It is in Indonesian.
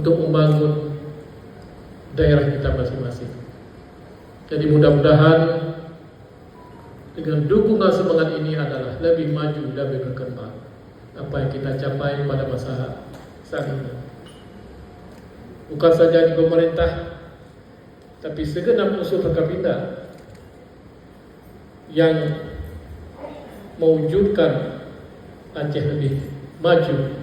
untuk membangun daerah kita masing-masing. Jadi mudah-mudahan dengan dukungan semangat ini adalah lebih maju, lebih berkembang apa yang kita capai pada masa saat ini. Bukan saja di pemerintah, tapi segenap unsur Forkopimda yang mewujudkan Aceh lebih maju